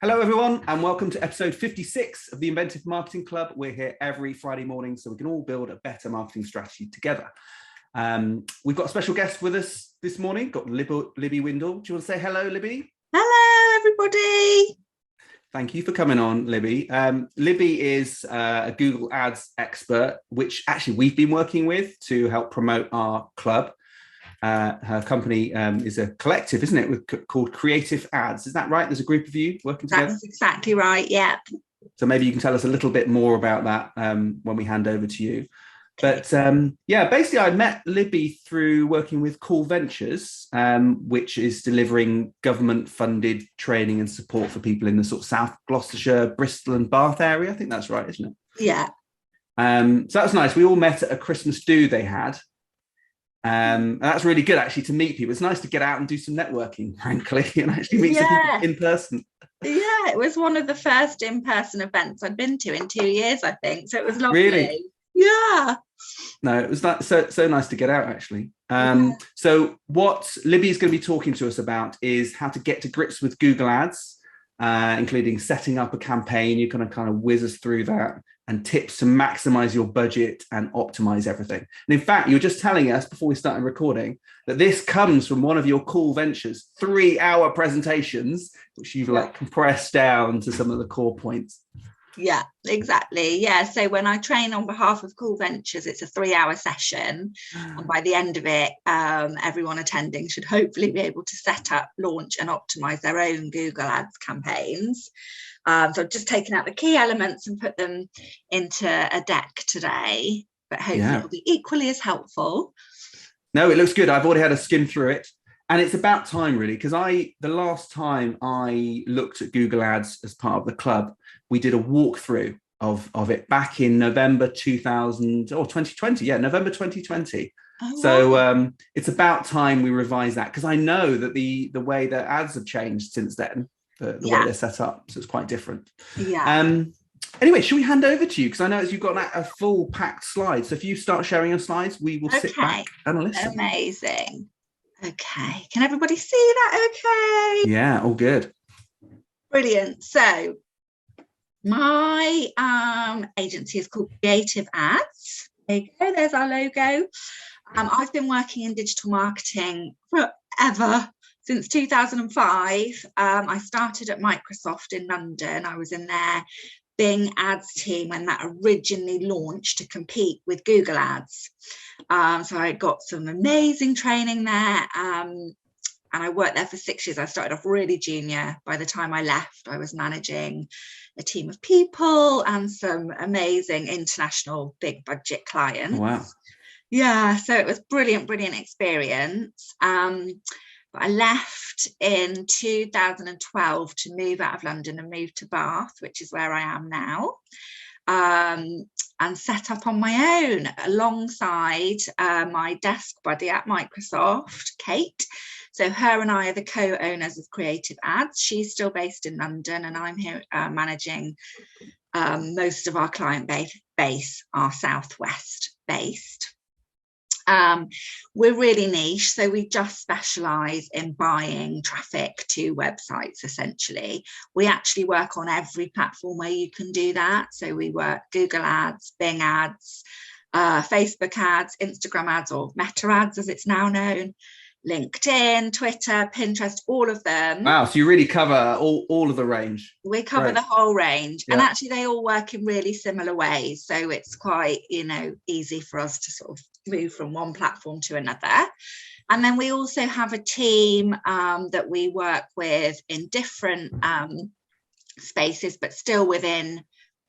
Hello, everyone, and welcome to episode 56 of the Inventive Marketing Club. We're here every Friday morning so we can all build a better marketing strategy together. We've got a special guest with us this morning, got Libby Windle. Do you want to say hello, Libby? Hello, everybody. Thank you for coming on, Libby. Libby is a Google Ads expert, which actually we've been working with to help promote our club. Her company is a collective, isn't it, called Creative Ads. Is that right? There's a group of you working together? That's exactly right, yeah. So maybe you can tell us a little bit more about that when we hand over to you. But yeah, basically I met Libby through working with Cool Ventures, which is delivering government-funded training and support for people in the sort of South Gloucestershire, Bristol and Bath area. I think that's right, isn't it? Yeah. So that's nice. We all met at a Christmas do they had. And that's really good, actually, to meet people. It's nice to get out and do some networking, frankly, and actually meet some people in person. Yeah, it was one of the first in-person events I'd been to in 2 years, I think. So it was lovely. Really? Yeah. No, it was so nice to get out, actually. So what Libby is going to be talking to us about is how to get to grips with Google Ads, including setting up a campaign. You're going to kind of whiz us through that, and tips to maximize your budget and optimize everything. And in fact, you were just telling us before we started recording that this comes from one of your Cool Ventures 3-hour presentations, which you've like compressed down to some of the core points. Yeah, exactly. Yeah. So when I train on behalf of Cool Ventures, it's a 3-hour session. And by the end of it, everyone attending should hopefully be able to set up, launch and optimize their own Google Ads campaigns. So I've just taken out the key elements and put them into a deck today, but hopefully it'll be equally as helpful. No, it looks good. I've already had a skim through it. And it's about time, really, because the last time I looked at Google Ads as part of the club, we did a walkthrough of it back in November 2020. Yeah, November 2020. Oh, so wow. It's about time we revise that, because I know that the way that ads have changed since then, the way they're set up. So it's quite different. Yeah. Anyway, should we hand over to you? Because I know you've got a full packed slide. So if you start sharing your slides, we will sit back and listen. Amazing. Okay. Can everybody see that okay? Yeah, all good. Brilliant. So my agency is called Creative Ads. There you go. There's our logo. I've been working in digital marketing forever. Since 2005, I started at Microsoft in London. I was in their Bing ads team when that originally launched to compete with Google Ads. So I got some amazing training there. And I worked there for 6 years. I started off really junior. By the time I left, I was managing a team of people and some amazing international big budget clients. Oh, wow. Yeah, so it was brilliant experience. But I left in 2012 to move out of London and move to Bath, which is where I am now, and set up on my own alongside my desk buddy at Microsoft, Kate. So her and I are the co-owners of Creative Ads. She's still based in London and I'm here managing most of our client base are Southwest based. We're really niche, so we just specialize in buying traffic to websites. Essentially, we actually work on every platform where you can do that. So we work Google Ads, Bing Ads, Facebook Ads, Instagram Ads, or Meta Ads as it's now known, LinkedIn, Twitter, Pinterest, all of them. Wow, so you really cover all of the range. We cover the whole range. And actually they all work in really similar ways, so it's quite easy for us to sort of move from one platform to another. And then we also have a team that we work with in different spaces, but still within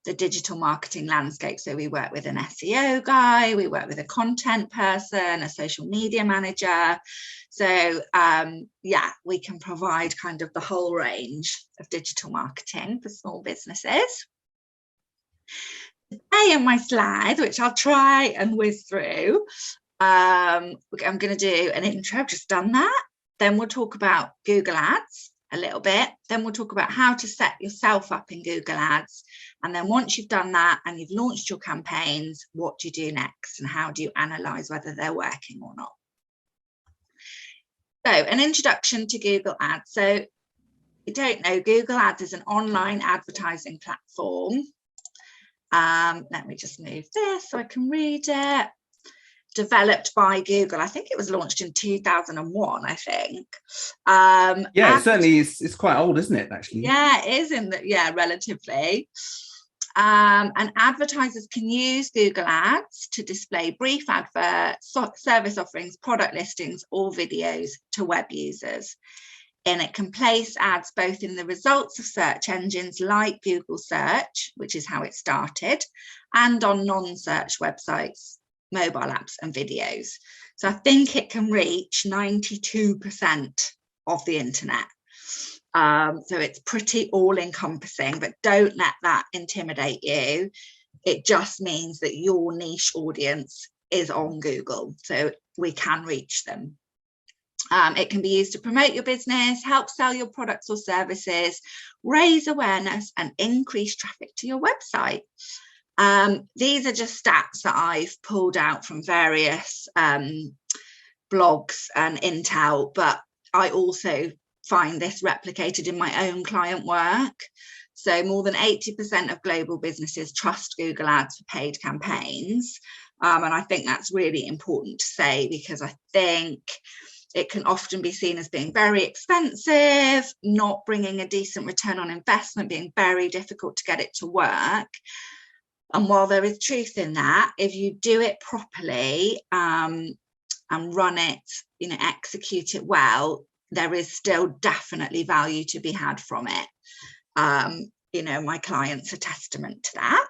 the digital marketing landscape. So we work with an SEO guy, we work with a content person, a social media manager. So we can provide kind of the whole range of digital marketing for small businesses. Today on my slide, which I'll try and whiz through, I'm going to do an intro. I've just done that. Then we'll talk about Google Ads a little bit. Then we'll talk about how to set yourself up in Google Ads. And then once you've done that and you've launched your campaigns, what do you do next? And how do you analyze whether they're working or not? So an introduction to Google Ads. So you don't know, Google Ads is an online advertising platform. Let me just move this so I can read it. Developed by Google. I think it was launched in 2001, I think. Yeah, it certainly is. It's quite old, isn't it, actually? Yeah, it is, relatively. And advertisers can use Google Ads to display brief adverts, service offerings, product listings, or videos to web users. And it can place ads both in the results of search engines like Google Search, which is how it started, and on non-search websites, mobile apps and videos. So I think it can reach 92% of the internet. So it's pretty all-encompassing, but don't let that intimidate you. It just means that your niche audience is on Google, so we can reach them. It can be used to promote your business, help sell your products or services, raise awareness, and increase traffic to your website. These are just stats that I've pulled out from various blogs and intel, but I also find this replicated in my own client work. So more than 80% of global businesses trust Google Ads for paid campaigns. And I think that's really important to say, because I think it can often be seen as being very expensive, not bringing a decent return on investment, being very difficult to get it to work. And while there is truth in that, if you do it properly and run it, execute it well, there is still definitely value to be had from it. My clients are testament to that.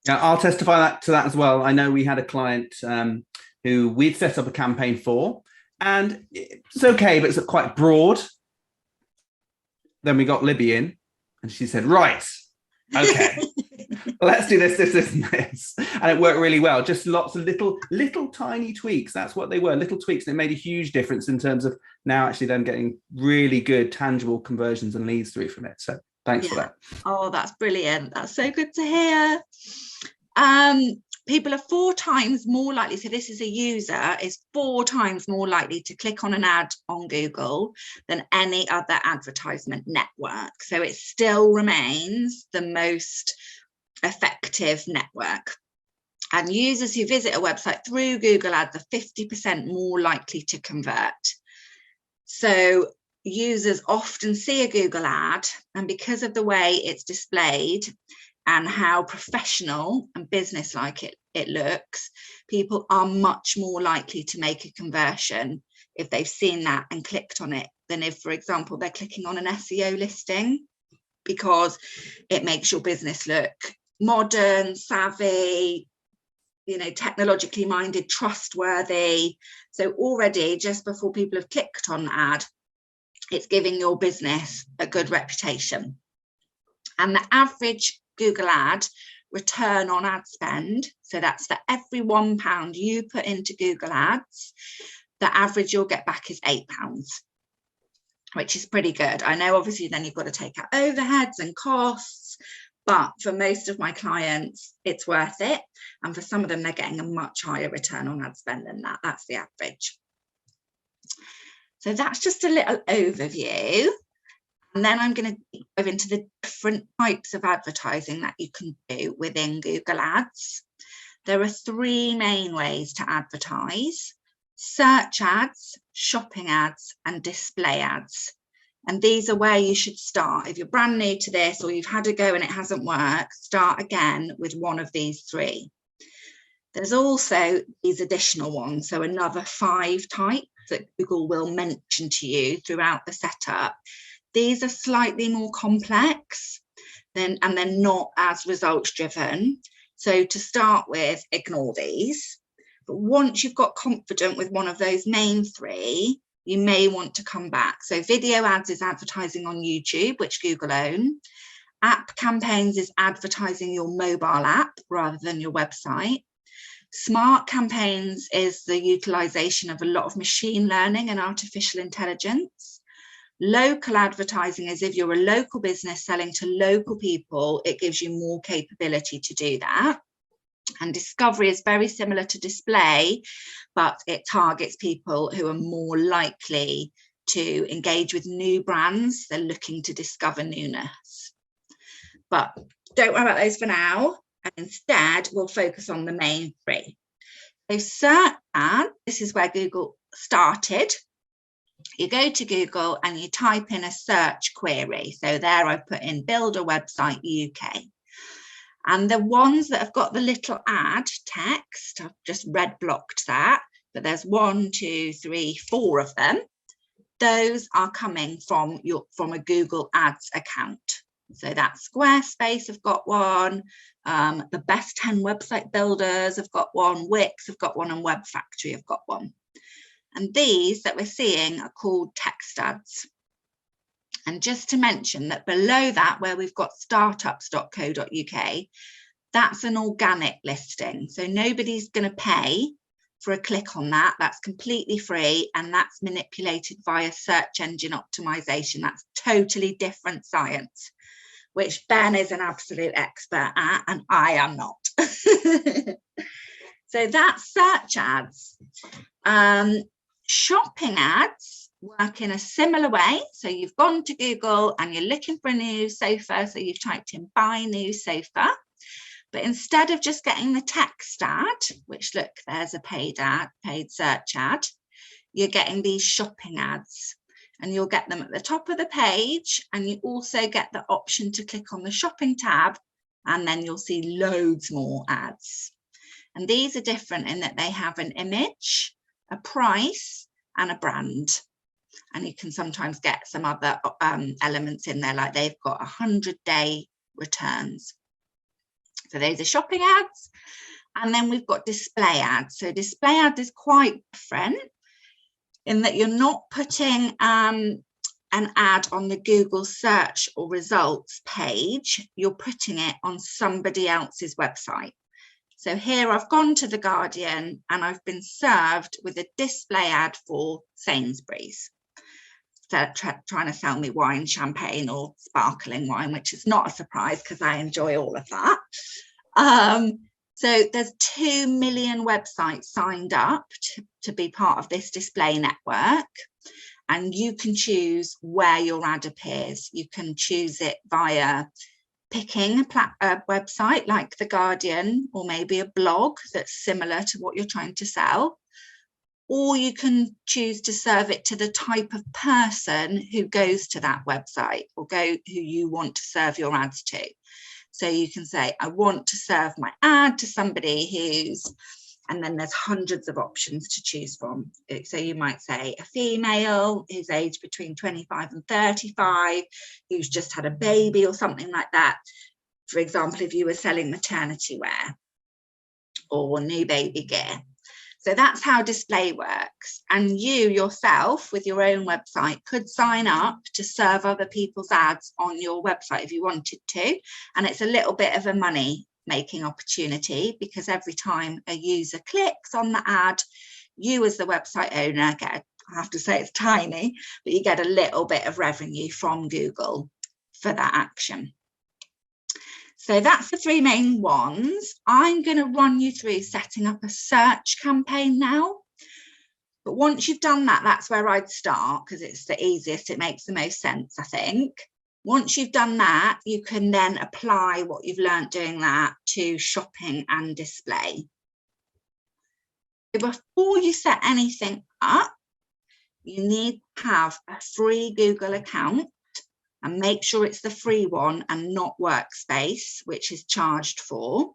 Yeah, I'll testify to that as well. I know we had a client who we'd set up a campaign for, and it's okay, but it's quite broad. Then we got Libby in, and she said, right, okay, let's do this, and this. And it worked really well. Just lots of little tiny tweaks. That's what they were, little tweaks. And it made a huge difference in terms of now actually them getting really good, tangible conversions and leads through from it. So thanks for that. Oh, that's brilliant. That's so good to hear. People are 4 times more likely, so this is a user, is 4 times more likely to click on an ad on Google than any other advertisement network. So it still remains the most effective network. And users who visit a website through Google Ads are 50% more likely to convert. So users often see a Google ad, and because of the way it's displayed and how professional and business-like it looks, people are much more likely to make a conversion if they've seen that and clicked on it than if, for example, they're clicking on an SEO listing, because it makes your business look modern, savvy, technologically minded, trustworthy. So already, just before people have clicked on the ad, it's giving your business a good reputation. And the average Google ad return on ad spend, so that's for every £1 you put into Google Ads, the average you'll get back is £8, which is pretty good. I know obviously then you've got to take out overheads and costs, but for most of my clients, it's worth it. And for some of them, they're getting a much higher return on ad spend than that. That's the average. So that's just a little overview. And then I'm going to go into the different types of advertising that you can do within Google Ads. There are 3 main ways to advertise: search ads, shopping ads, and display ads. And these are where you should start. If you're brand new to this, or you've had a go and it hasn't worked, start again with one of these 3. There's also these additional ones, so another 5 types that Google will mention to you throughout the setup. These are slightly more complex and they're not as results driven. So to start with, ignore these. But once you've got confident with one of those main 3, you may want to come back. So video ads is advertising on YouTube, which Google own. App campaigns is advertising your mobile app rather than your website. Smart campaigns is the utilization of a lot of machine learning and artificial intelligence. Local advertising is if you're a local business selling to local people, it gives you more capability to do that. And discovery is very similar to display, but it targets people who are more likely to engage with new brands. They're looking to discover newness. But don't worry about those for now. And instead, we'll focus on the main three. So search ad, this is where Google started. You go to Google and you type in a search query. So there I've put in build a website UK. And the ones that have got the little ad text, I've just red blocked that, but there's 1, 2, 3, 4 of them. Those are coming from a Google Ads account. So that's Squarespace have got one, the best 10 website builders have got one, Wix have got one, and Web Factory have got one. And these that we're seeing are called text ads. And just to mention that below that, where we've got startups.co.uk, that's an organic listing. So nobody's going to pay for a click on that. That's completely free, and that's manipulated via search engine optimization. That's totally different science, which Ben is an absolute expert at, and I am not. So that's search ads. Shopping ads work in a similar way. So you've gone to Google and you're looking for a new sofa. So you've typed in buy new sofa. But instead of just getting the text ad, which look, there's a paid search ad, you're getting these shopping ads. And you'll get them at the top of the page, and you also get the option to click on the shopping tab, and then you'll see loads more ads. And these are different in that they have an image, a price, and a brand. And you can sometimes get some other elements in there, like they've got 100-day returns. So those are shopping ads. And then we've got display ads. So display ads is quite different in that you're not putting an ad on the Google search or results page, you're putting it on somebody else's website. So here I've gone to The Guardian and I've been served with a display ad for Sainsbury's. So trying to sell me wine, champagne or sparkling wine, which is not a surprise because I enjoy all of that. So there's 2 million websites signed up to be part of this display network, and you can choose where your ad appears. You can choose it via picking a website like The Guardian, or maybe a blog that's similar to what you're trying to sell, or you can choose to serve it to the type of person who goes to that website or who you want to serve your ads to. So you can say, I want to serve my ad to somebody who's, and then there's hundreds of options to choose from. So you might say a female who's aged between 25 and 35, who's just had a baby or something like that. For example, if you were selling maternity wear or new baby gear. So that's how display works. And you yourself with your own website could sign up to serve other people's ads on your website if you wanted to. And it's a little bit of a money making opportunity, because every time a user clicks on the ad, you as the website owner get, I have to say it's tiny, but you get a little bit of revenue from Google for that action. So that's the 3 main ones. I'm going to run you through setting up a search campaign now. But once you've done that, that's where I'd start, because it's the easiest. It makes the most sense, I think. Once you've done that, you can then apply what you've learned doing that to shopping and display. Before you set anything up, you need to have a free Google account. And make sure it's the free one and not Workspace, which is charged for,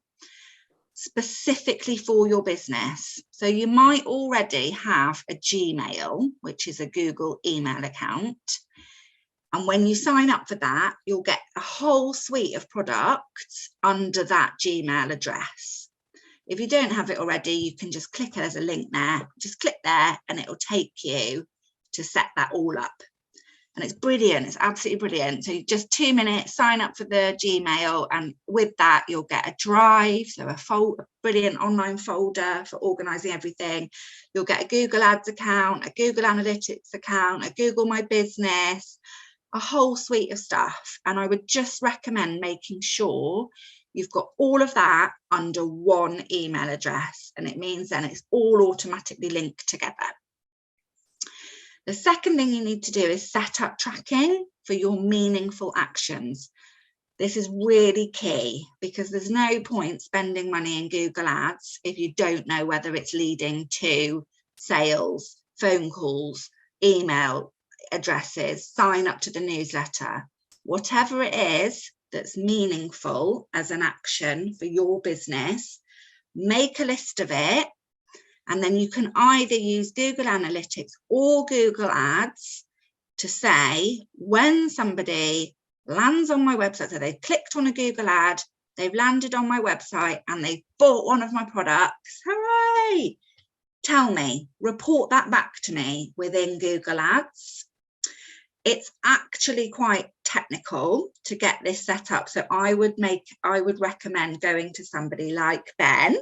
specifically for your business. So you might already have a Gmail, which is a Google email account. And when you sign up for that, you'll get a whole suite of products under that Gmail address. If you don't have it already, you can just click, there's a link there, just click there and it will take you to set that all up. And it's brilliant, it's absolutely brilliant. So just 2 minutes, sign up for the Gmail, and with that you'll get a drive, so a brilliant online folder for organising everything. You'll get a Google Ads account, a Google Analytics account, a Google My Business, a whole suite of stuff. And I would just recommend making sure you've got all of that under one email address, and it means then it's all automatically linked together. The second thing you need to do is set up tracking for your meaningful actions. This is really key, because there's no point spending money in Google Ads if you don't know whether it's leading to sales, phone calls, email addresses, sign up to the newsletter. Whatever it is that's meaningful as an action for your business, make a list of it, and then you can either use Google Analytics or Google Ads to say, when somebody lands on my website, so they've clicked on a Google ad, they've landed on my website and they've bought one of my products, hooray! Tell me, report that back to me within Google Ads. It's actually quite technical to get this set up. So I would recommend going to somebody like Ben.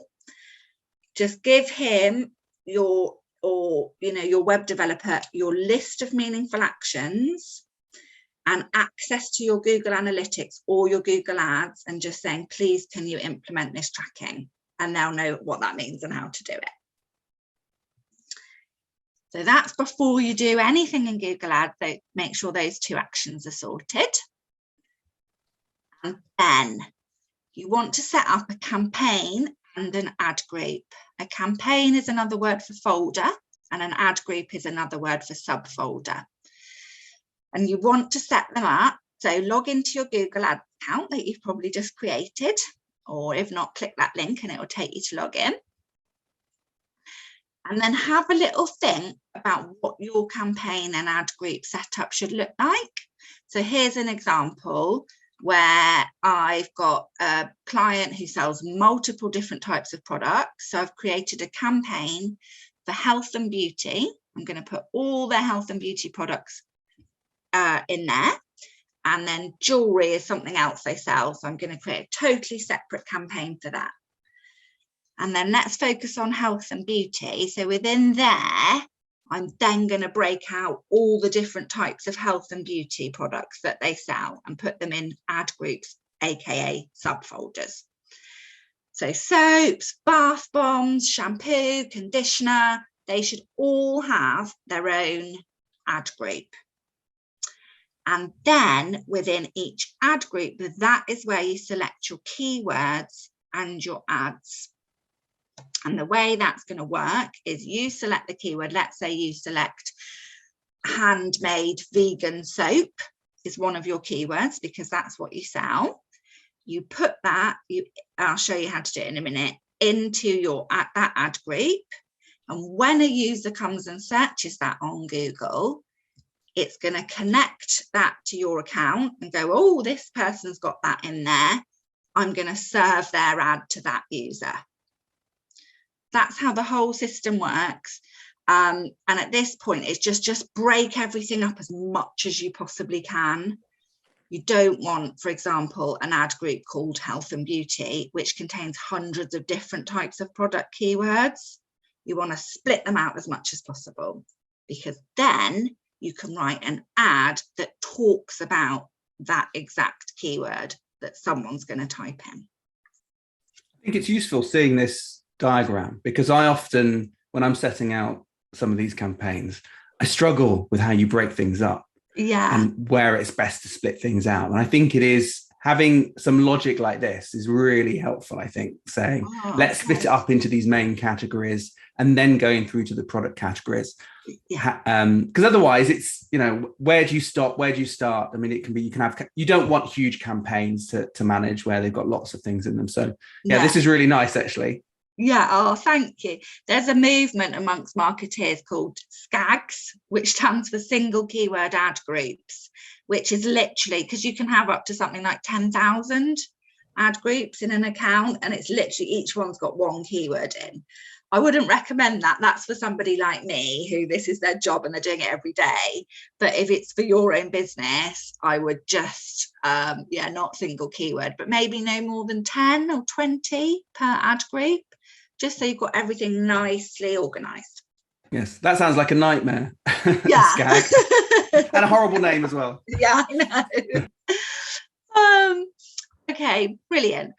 Just give him your web developer, your list of meaningful actions and access to your Google Analytics or your Google Ads, and just saying, please, can you implement this tracking? And they'll know what that means and how to do it. So that's before you do anything in Google Ads. So make sure those two actions are sorted. And then you want to set up a campaign and an ad group. A campaign is another word for folder, and an ad group is another word for subfolder. And you want to set them up. So log into your Google Ads account that you've probably just created, or if not, click that link and it will take you to log in. And then have a little think about what your campaign and ad group setup should look like. So here's an example where I've got a client who sells multiple different types of products. So I've created a campaign for health and beauty. I'm going to put all their health and beauty products in there. And then jewelry is something else they sell. So I'm going to create a totally separate campaign for that. And then let's focus on health and beauty. So within there, I'm then going to break out all the different types of health and beauty products that they sell and put them in ad groups, aka subfolders. So soaps, bath bombs, shampoo, conditioner, they should all have their own ad group. And then within each ad group, that is where you select your keywords and your ads. And the way that's going to work is you select the keyword. Let's say you select handmade vegan soap is one of your keywords, because that's what you sell. You put that, I'll show you how to do it in a minute, into that ad group. And when a user comes and searches that on Google, it's going to connect that to your account and go, oh, this person's got that in there. I'm going to serve their ad to that user. That's how the whole system works. And at this point, it's just break everything up as much as you possibly can. You don't want, for example, an ad group called health and beauty, which contains hundreds of different types of product keywords. You want to split them out as much as possible, because then you can write an ad that talks about that exact keyword that someone's going to type in. I think it's useful seeing this diagram, because I often, when I'm setting out some of these campaigns, I struggle with how you break things up, and where it's best to split things out. And I think it is having some logic like this is really helpful. I think saying, let's split it up into these main categories and then going through to the product categories. Because otherwise it's, where do you stop? Where do you start? I mean, it can be, you don't want huge campaigns to manage where they've got lots of things in them. So this is really nice, actually. Yeah, oh, thank you. There's a movement amongst marketeers called SKAGs, which stands for single keyword ad groups, which is literally, because you can have up to something like 10,000 ad groups in an account, and it's literally each one's got one keyword in. I wouldn't recommend that. That's for somebody like me who this is their job and they're doing it every day. But if it's for your own business, I would just, not single keyword, but maybe no more than 10 or 20 per ad group, just so you've got everything nicely organized. Yes, that sounds like a nightmare. Yeah. Skag. And a horrible name as well. Yeah, I know. Okay, brilliant.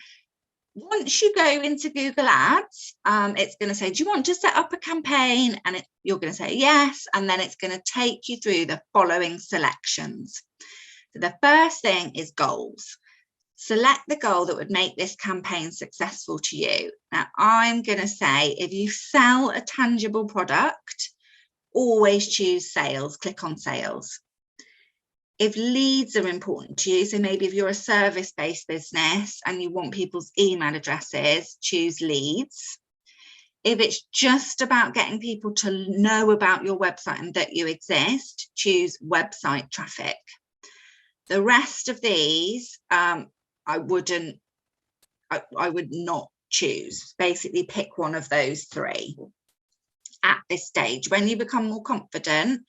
Once you go into Google Ads, it's going to say, do you want to set up a campaign? And you're going to say yes, and then it's going to take you through the following selections. So the first thing is goals. Select the goal that would make this campaign successful to you. Now, I'm going to say, if you sell a tangible product, always choose sales, click on sales. If leads are important to you, so maybe if you're a service-based business and you want people's email addresses, choose leads. If it's just about getting people to know about your website and that you exist, choose website traffic. The rest of these, I would not choose. Basically pick one of those three at this stage. When you become more confident,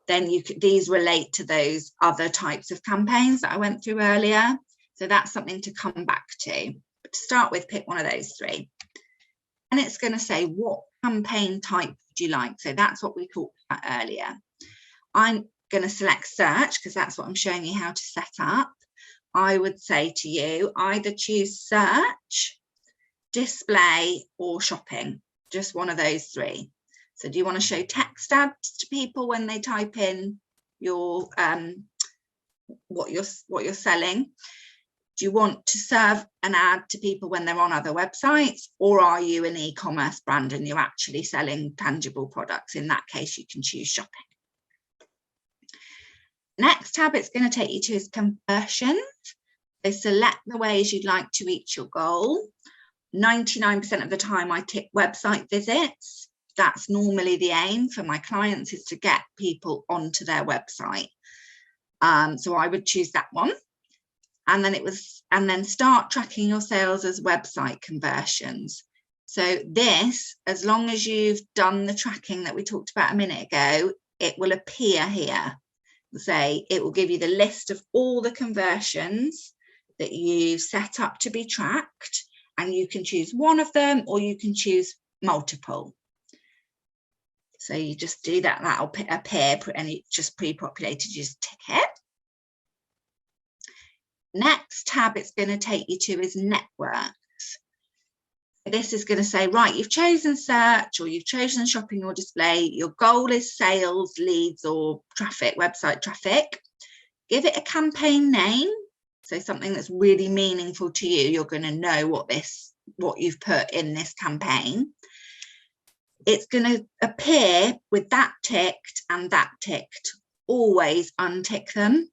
then these relate to those other types of campaigns that I went through earlier. So that's something to come back to. But to start with, pick one of those three. And it's going to say, what campaign type do you like? So that's what we talked about earlier. I'm going to select search because that's what I'm showing you how to set up. I would say to you, either choose search, display, or shopping. Just one of those three. So do you want to show text ads to people when they type in your what you're selling? Do you want to serve an ad to people when they're on other websites, or are you an e-commerce brand and you're actually selling tangible products? In that case, you can choose shopping. Next tab it's going to take you to is conversions. So select the ways you'd like to reach your goal. 99% of the time I tick website visits. That's normally the aim for my clients, is to get people onto their website. So I would choose that one. And then start tracking your sales as website conversions. So this, as long as you've done the tracking that we talked about a minute ago, it will appear here. Say it will give you the list of all the conversions that you've set up to be tracked, and you can choose one of them or you can choose multiple. So you just do that, that'll appear, and it's just pre-populated, you just tick it. Next tab it's going to take you to is networks. This is going to say, right, you've chosen search or you've chosen shopping or display. Your goal is sales, leads, or traffic, website traffic. Give it a campaign name. So something that's really meaningful to you. You're going to know what you've put in this campaign. It's going to appear with that ticked and that ticked. Always untick them.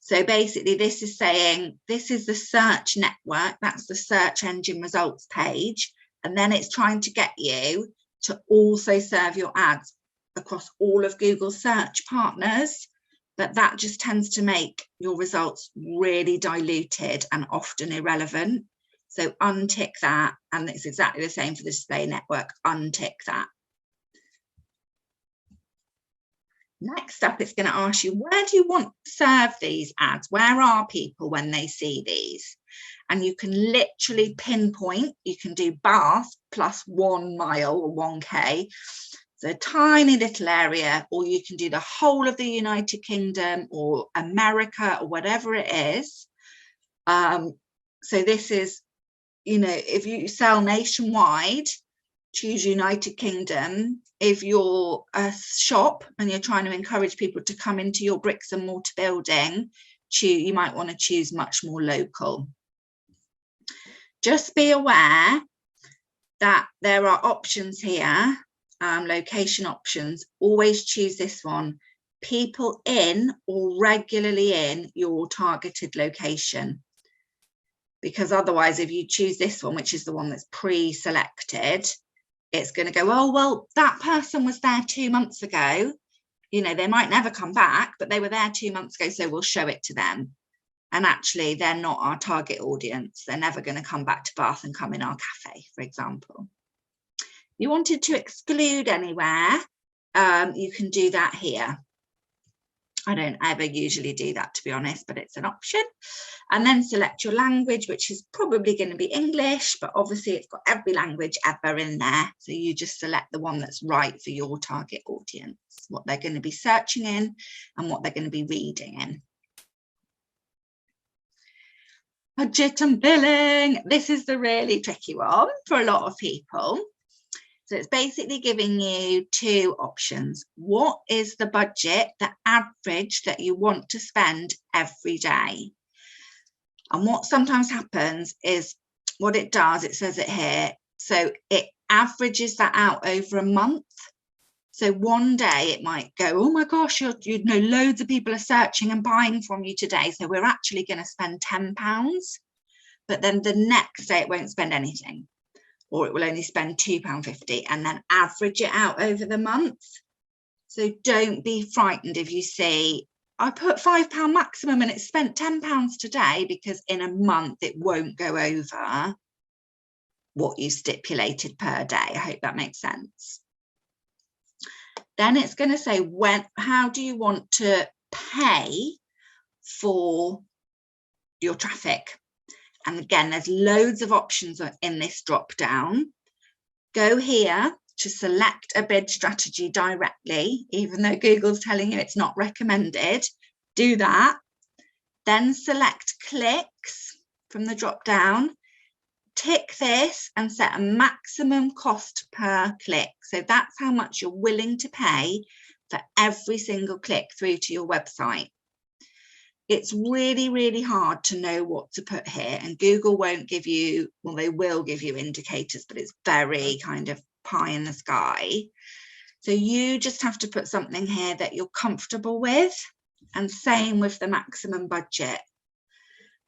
So basically this is saying, this is the search network, that's the search engine results page. And then it's trying to get you to also serve your ads across all of Google's search partners. But that just tends to make your results really diluted and often irrelevant. So untick that, and it's exactly the same for the display network, untick that. Next up, it's going to ask you, where do you want to serve these ads? Where are people when they see these? And you can literally pinpoint, you can do Bath plus 1 mile or 1K. So a tiny little area, or you can do the whole of the United Kingdom or America or whatever it is. So this is, you know, if you sell nationwide, choose United Kingdom. If you're a shop and you're trying to encourage people to come into your bricks and mortar building, you might want to choose much more local. Just be aware that there are options here, location options. Always choose this one, people in or regularly in your targeted location. Because otherwise, if you choose this one, which is the one that's pre-selected, it's going to go, oh, well, that person was there 2 months ago. You know, they might never come back, but they were there 2 months ago, so we'll show it to them. And actually, they're not our target audience. They're never going to come back to Bath and come in our cafe, for example. If you wanted to exclude anywhere, you can do that here. I don't ever usually do that, to be honest, but it's an option. And then select your language, which is probably going to be English, but obviously it's got every language ever in there. So you just select the one that's right for your target audience, what they're going to be searching in and what they're going to be reading in. Budget and billing. This is the really tricky one for a lot of people. So it's basically giving you two options. What is the budget, the average that you want to spend every day? And what sometimes happens is what it does, it says it here, so it averages that out over a month. So one day it might go, oh my gosh, you know, loads of people are searching and buying from you today, so we're actually going to spend £10. But then the next day it won't spend anything, or it will only spend £2.50, and then average it out over the month. So don't be frightened if you see, I put £5 maximum and it spent £10 today, because in a month it won't go over what you stipulated per day. I hope that makes sense. Then it's going to say, how do you want to pay for your traffic? And again, there's loads of options in this drop down. Go here to select a bid strategy directly, even though Google's telling you it's not recommended. Do that. Then select clicks from the drop down. Tick this and set a maximum cost per click. So that's how much you're willing to pay for every single click through to your website. It's really, really hard to know what to put here, and Google won't give you, well, they will give you indicators, but it's very kind of pie in the sky. So you just have to put something here that you're comfortable with, and same with the maximum budget.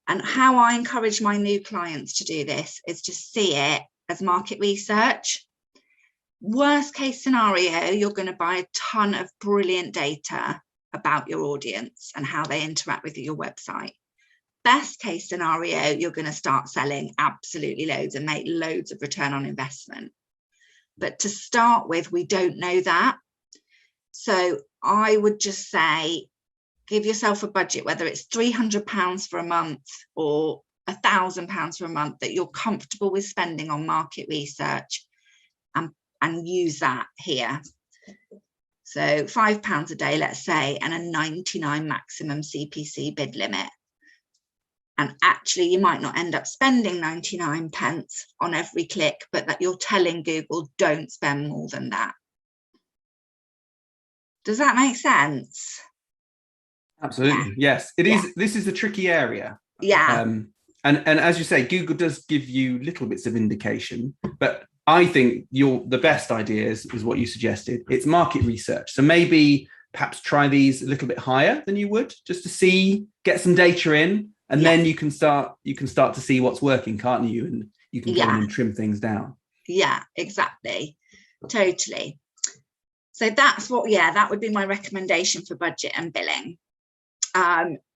And how I encourage my new clients to do this is to see it as market research. Worst case scenario, you're going to buy a ton of brilliant data about your audience and how they interact with your website. Best case scenario, you're going to start selling absolutely loads and make loads of return on investment. But to start with, we don't know that. So I would just say, give yourself a budget, whether it's £300 for a month or £1,000 for a month, that you're comfortable with spending on market research, and use that here. So £5 a day, let's say, and a 99 maximum CPC bid limit. And actually, you might not end up spending 99 pence on every click, but that you're telling Google, don't spend more than that. Does that make sense? Absolutely. Yeah. Yes, it is. This is a tricky area. Yeah. And as you say, Google does give you little bits of indication, but I think the best idea is what you suggested. It's market research. So maybe perhaps try these a little bit higher than you would, just to see, get some data in, and then you can start to see what's working, can't you? And you can go in and trim things down. Yeah, exactly. Totally. So that's what, that would be my recommendation for budget and billing.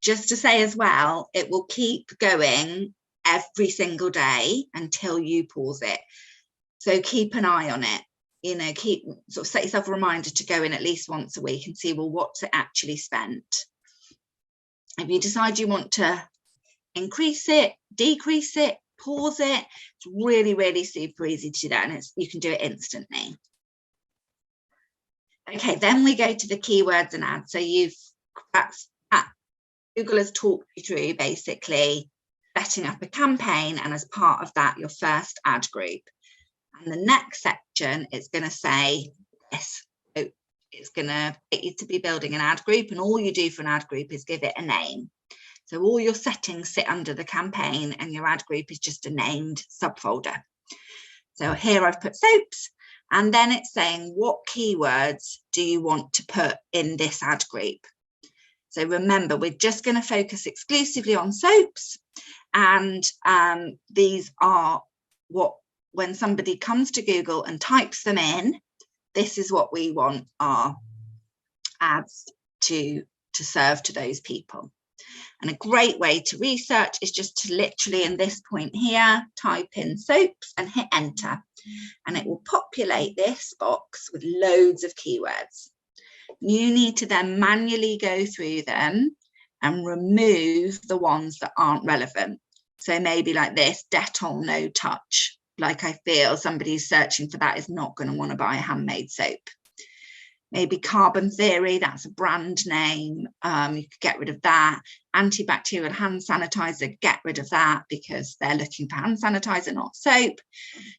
Just to say as well, it will keep going every single day until you pause it. So keep an eye on it, you know, sort of set yourself a reminder to go in at least once a week and see, well, what's it actually spent? If you decide you want to increase it, decrease it, pause it, it's really, really super easy to do that, and you can do it instantly. Okay, then we go to the keywords and ads. So Google has talked you through basically setting up a campaign, and as part of that, your first ad group. And the next section is going to say this. So it's going to get you to be building an ad group, and all you do for an ad group is give it a name. So all your settings sit under the campaign, and your ad group is just a named subfolder. So here I've put soaps, and then it's saying, what keywords do you want to put in this ad group? So remember, we're just going to focus exclusively on soaps, and these are what, when somebody comes to Google and types them in, this is what we want our ads to serve to those people. And a great way to research is just to literally, in this point here, type in soaps and hit enter, and it will populate this box with loads of keywords. You need to then manually go through them and remove the ones that aren't relevant. So maybe like this, Dettol No Touch. Like, I feel somebody who's searching for that is not going to want to buy a handmade soap. maybe Carbon Theory, that's a brand name. You could get rid of that. Antibacterial hand sanitizer, get rid of that because they're looking for hand sanitizer, not soap.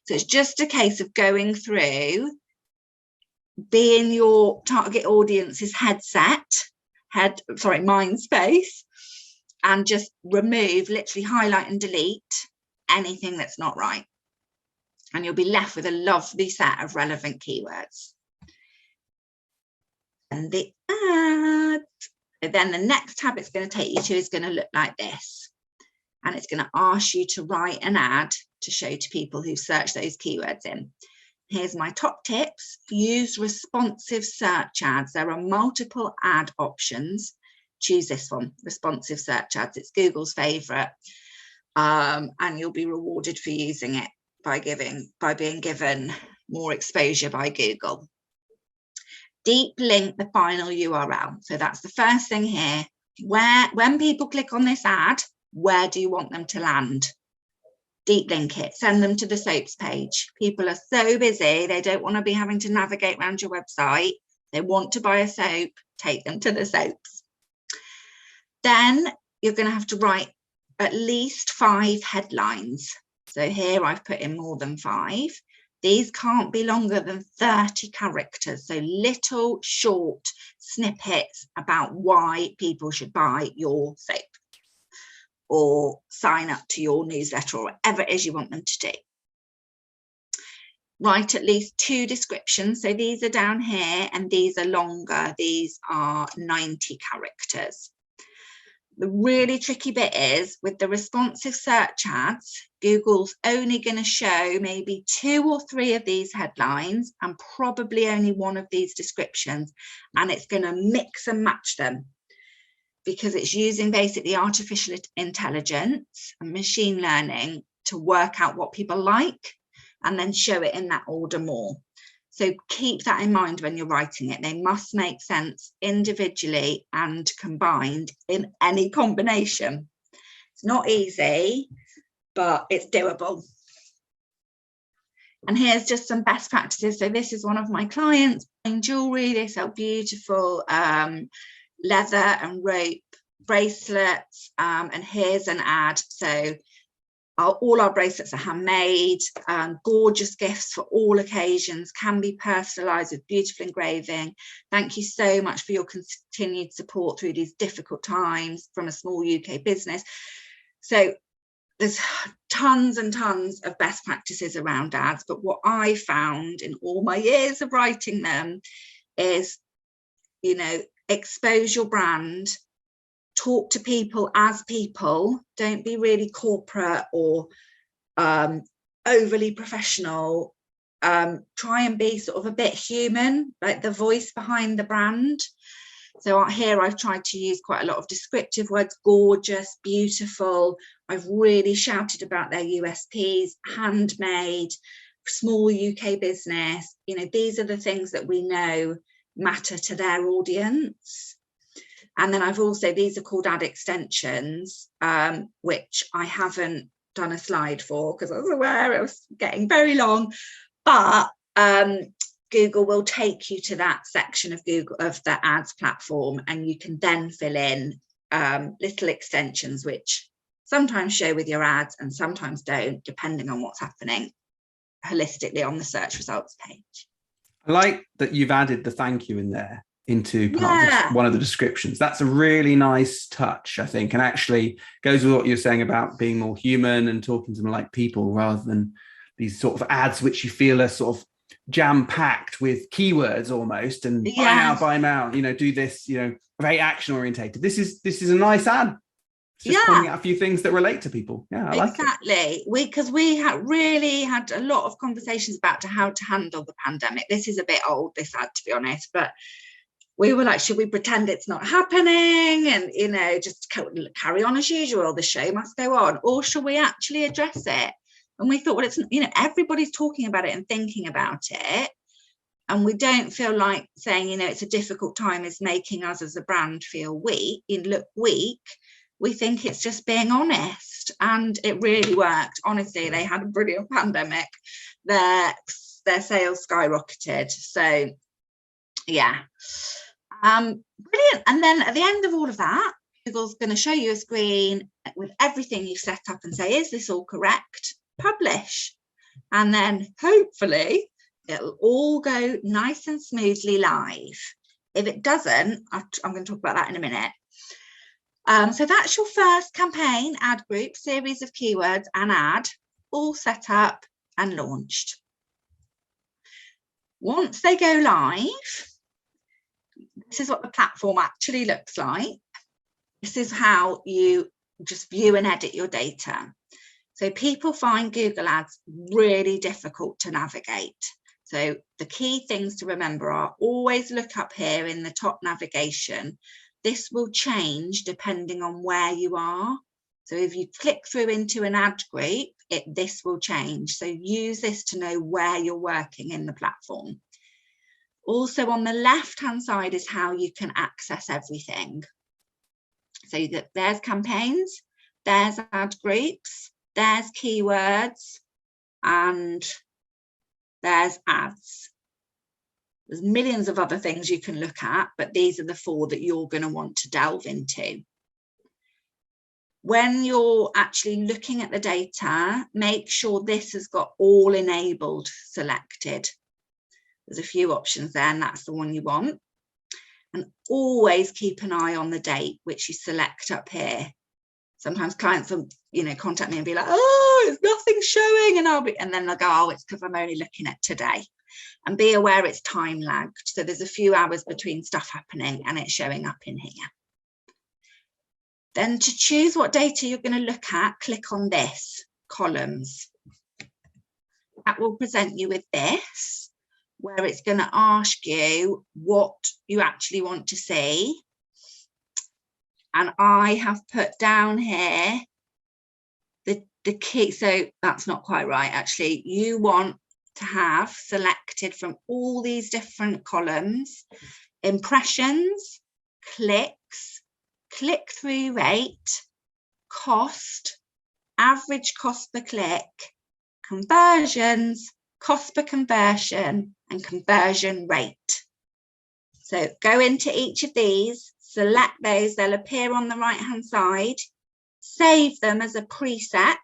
So it's just a case of going through, being your target audience's mind space, and just remove, literally highlight and delete anything that's not right. And you'll be left with a lovely set of relevant keywords. And the ad. Then the next tab it's going to take you to is going to look like this. And it's going to ask you to write an ad to show to people who search those keywords in. Here's my top tips. Use responsive search ads. There are multiple ad options. Choose this one, responsive search ads. It's Google's favorite. And you'll be rewarded for using it by being given more exposure by Google. Deep link the final URL. So that's the first thing here. When people click on this ad, where do you want them to land? Deep link it, send them to the soaps page. People are so busy, they don't want to be having to navigate around your website. They want to buy a soap, take them to the soaps. Then you're going to have to write at least 5 headlines. So here I've put in more than 5. These can't be longer than 30 characters. So little short snippets about why people should buy your soap or sign up to your newsletter or whatever it is you want them to do. Write at least 2 descriptions. So these are down here and these are longer. These are 90 characters. The really tricky bit is with the responsive search ads, Google's only going to show maybe 2 or 3 of these headlines and probably only 1 of these descriptions, and it's going to mix and match them because it's using basically artificial intelligence and machine learning to work out what people like and then show it in that order more. So keep that in mind when you're writing it. They must make sense individually and combined in any combination. It's not easy, but it's doable. And here's just some best practices. So this is one of my clients in jewelry. They sell beautiful leather and rope bracelets. And here's an ad. So all our bracelets are handmade, gorgeous gifts for all occasions, can be personalised with beautiful engraving. Thank you so much for your continued support through these difficult times from a small UK business. So there's tons and tons of best practices around ads, but what I found in all my years of writing them is, you know, expose your brand, talk to people as people, don't be really corporate or overly professional. Try and be sort of a bit human, like the voice behind the brand. So here I've tried to use quite a lot of descriptive words, gorgeous, beautiful. I've really shouted about their USPs, handmade, small UK business. You know, these are the things that we know matter to their audience. And then I've also, these are called ad extensions, which I haven't done a slide for because I was aware it was getting very long, but Google will take you to that section of Google, of the ads platform, and you can then fill in little extensions, which sometimes show with your ads and sometimes don't, depending on what's happening holistically on the search results page. I like that you've added the thank you in there into part of one of the descriptions. That's a really nice touch, I think, and actually goes with what you're saying about being more human and talking to them like people rather than these sort of ads which you feel are sort of jam-packed with keywords almost, and buy now, you know, do this, you know, very action orientated. This is a nice ad. It's just pointing out a few things that relate to people. Yeah, I like it. Because we really had a lot of conversations about how to handle the pandemic. This is a bit old, this ad, to be honest, but we were like, should we pretend it's not happening and, you know, just carry on as usual, the show must go on, or should we actually address it? And we thought, well, it's, you know, everybody's talking about it and thinking about it, and we don't feel like saying, you know, it's a difficult time is making us as a brand feel weak, look weak. We think it's just being honest, and it really worked. Honestly, they had a brilliant pandemic. Their sales skyrocketed. So Yeah. Brilliant. And then at the end of all of that, Google's going to show you a screen with everything you've set up and say, is this all correct? Publish. And then hopefully it'll all go nice and smoothly live. If it doesn't, I'm going to talk about that in a minute. So that's your first campaign, ad group, series of keywords and ad, all set up and launched. Once they go live, this is what the platform actually looks like. This is how you just view and edit your data. So people find Google Ads really difficult to navigate. So the key things to remember are always look up here in the top navigation. This will change depending on where you are. So if you click through into an ad group, this will change. So use this to know where you're working in the platform. Also on the left-hand side is how you can access everything. So that there's campaigns, there's ad groups, there's keywords, and there's ads. There's millions of other things you can look at, but these are the 4 that you're going to want to delve into. When you're actually looking at the data, make sure this has got all enabled selected. There's a few options there, and that's the one you want. And always keep an eye on the date, which you select up here. Sometimes clients will, contact me and be like, oh, it's nothing showing. And then they'll go, oh, it's because I'm only looking at today. And be aware it's time lagged. So there's a few hours between stuff happening and it's showing up in here. Then to choose what data you're going to look at, click on this, columns. That will present you with this, where it's going to ask you what you actually want to see. And I have put down here the key. So that's not quite right, actually. You want to have selected from all these different columns, impressions, clicks, click-through rate, cost, average cost per click, conversions, cost per conversion, and conversion rate. So go into each of these, select those, they'll appear on the right-hand side, save them as a preset.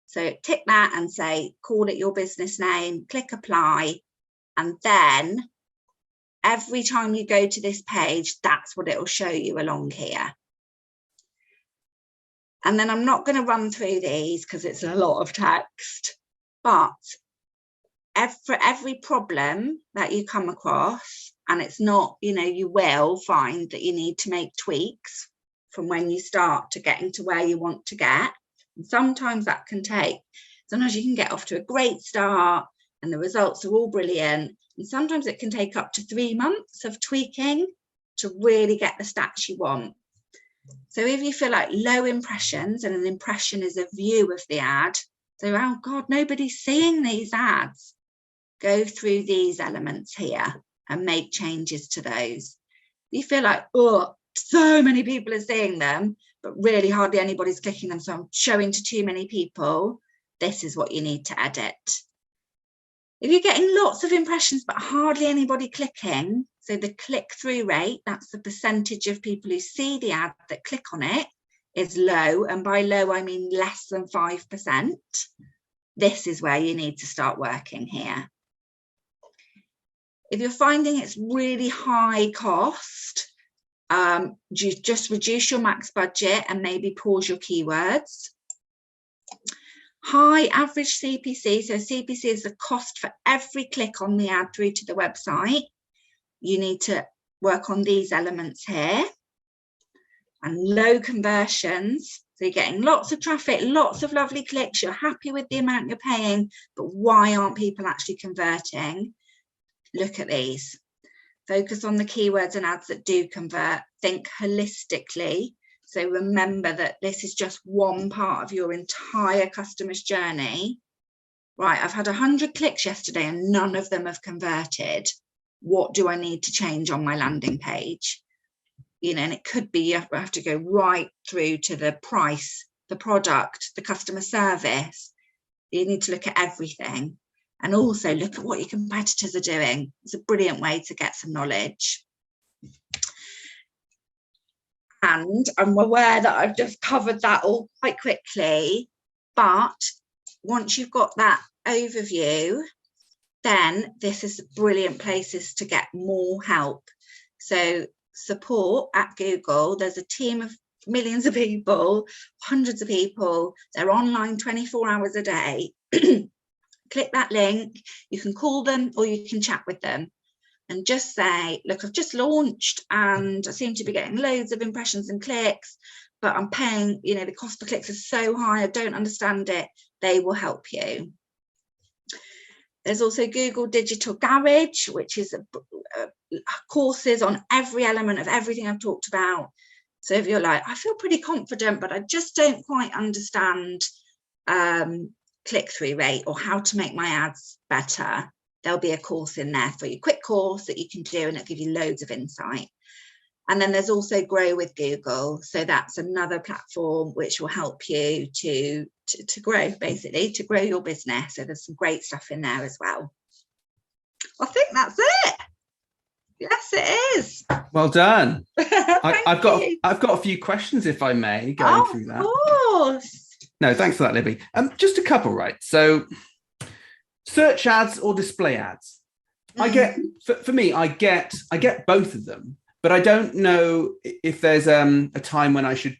So tick that and say, call it your business name, click apply, and then every time you go to this page, that's what it will show you along here. And then I'm not going to run through these because it's a lot of text, but for every problem that you come across, and it's not, you will find that you need to make tweaks from when you start to getting to where you want to get. And sometimes that can take, sometimes you can get off to a great start and the results are all brilliant. And sometimes it can take up to 3 months of tweaking to really get the stats you want. So if you feel like low impressions, and an impression is a view of the ad, so, oh God, nobody's seeing these ads, go through these elements here and make changes to those. You feel like, oh, so many people are seeing them, but really hardly anybody's clicking them, so I'm showing to too many people, this is what you need to edit. If you're getting lots of impressions but hardly anybody clicking, so the click-through rate, that's the percentage of people who see the ad that click on it, is low, and by low I mean less than 5%. This is where you need to start working here. If you're finding it's really high cost, just reduce your max budget and maybe pause your keywords. High average CPC, so CPC is the cost for every click on the ad through to the website. You need to work on these elements here. And low conversions, so you're getting lots of traffic, lots of lovely clicks, you're happy with the amount you're paying, but why aren't people actually converting? Look at these. Focus on the keywords and ads that do convert. Think holistically. So remember that this is just one part of your entire customer's journey. Right, I've had 100 clicks yesterday and none of them have converted. What do I need to change on my landing page? And it could be you have to go right through to the price, the product, the customer service. You need to look at everything. And also look at what your competitors are doing. It's a brilliant way to get some knowledge. And I'm aware that I've just covered that all quite quickly, but once you've got that overview, then this is brilliant places to get more help. So support at Google, there's a team of millions of people, hundreds of people, they're online 24 hours a day. Click that link, you can call them or you can chat with them and just say, look, I've just launched and I seem to be getting loads of impressions and clicks, but I'm paying, you know, the cost per clicks is so high, I don't understand it. They will help you. There's also Google Digital Garage, which is courses on every element of everything I've talked about. So if you're like, I feel pretty confident, but I just don't quite understand click-through rate or how to make my ads better, there'll be a course in there for you, quick course that you can do, and it'll give you loads of insight. And then there's also Grow with Google. So that's another platform which will help you to grow, basically, to grow your business. So there's some great stuff in there as well. I think that's it. Yes, it is. Well done. I've got a few questions, if I may, going through that. Of course. No, thanks for that, Libby. Just a couple, right? So search ads or display ads. I get, for me, I get both of them, but I don't know if there's a time when I should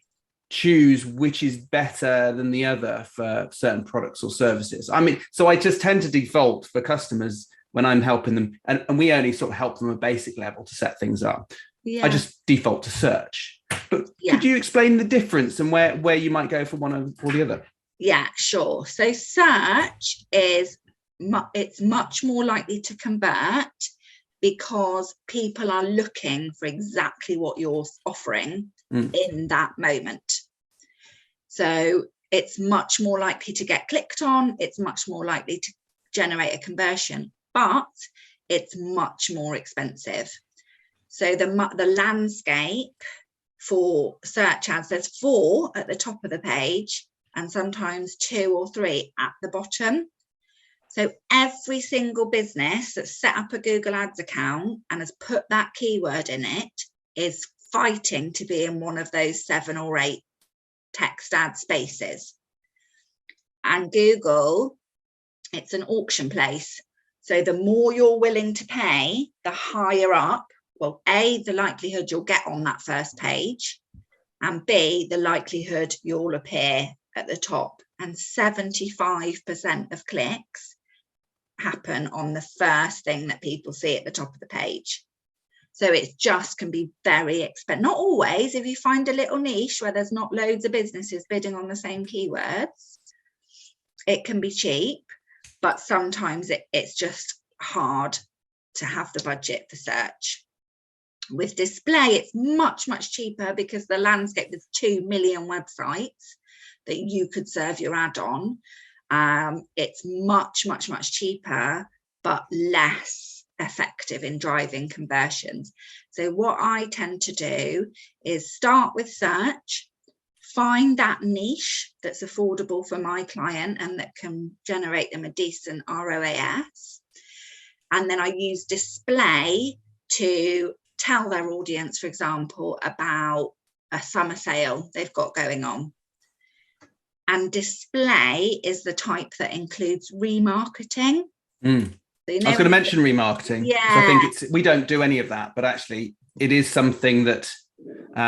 choose which is better than the other for certain products or services. I mean, so I just tend to default for customers when I'm helping them, and we only sort of help them at a basic level to set things up. Yeah. I just default to search. But could you explain the difference and where you might go for one or the other? Yeah, sure. So search is it's much more likely to convert because people are looking for exactly what you're offering in that moment. So it's much more likely to get clicked on. It's much more likely to generate a conversion, but it's much more expensive. So the landscape for search ads, there's 4 at the top of the page and sometimes 2 or 3 at the bottom. So every single business that's set up a Google Ads account and has put that keyword in it is fighting to be in one of those 7 or 8 text ad spaces. And Google, it's an auction place. So the more you're willing to pay, the higher up, well, A, the likelihood you'll get on that first page, and B, the likelihood you'll appear at the top. And 75% of clicks happen on the first thing that people see at the top of the page. So it just can be very expensive. Not always. If you find a little niche where there's not loads of businesses bidding on the same keywords, it can be cheap, but sometimes it's just hard to have the budget for search. With display, it's much, much cheaper because the landscape, there's 2 million websites that you could serve your ad on. It's much, much, much cheaper, but less effective in driving conversions. So what I tend to do is start with search, find that niche that's affordable for my client and that can generate them a decent ROAS. And then I use display to tell their audience, for example, about a summer sale they've got going on. And display is the type that includes remarketing. So I was going to mention remarketing. Yeah. I think we don't do any of that, but actually it is something that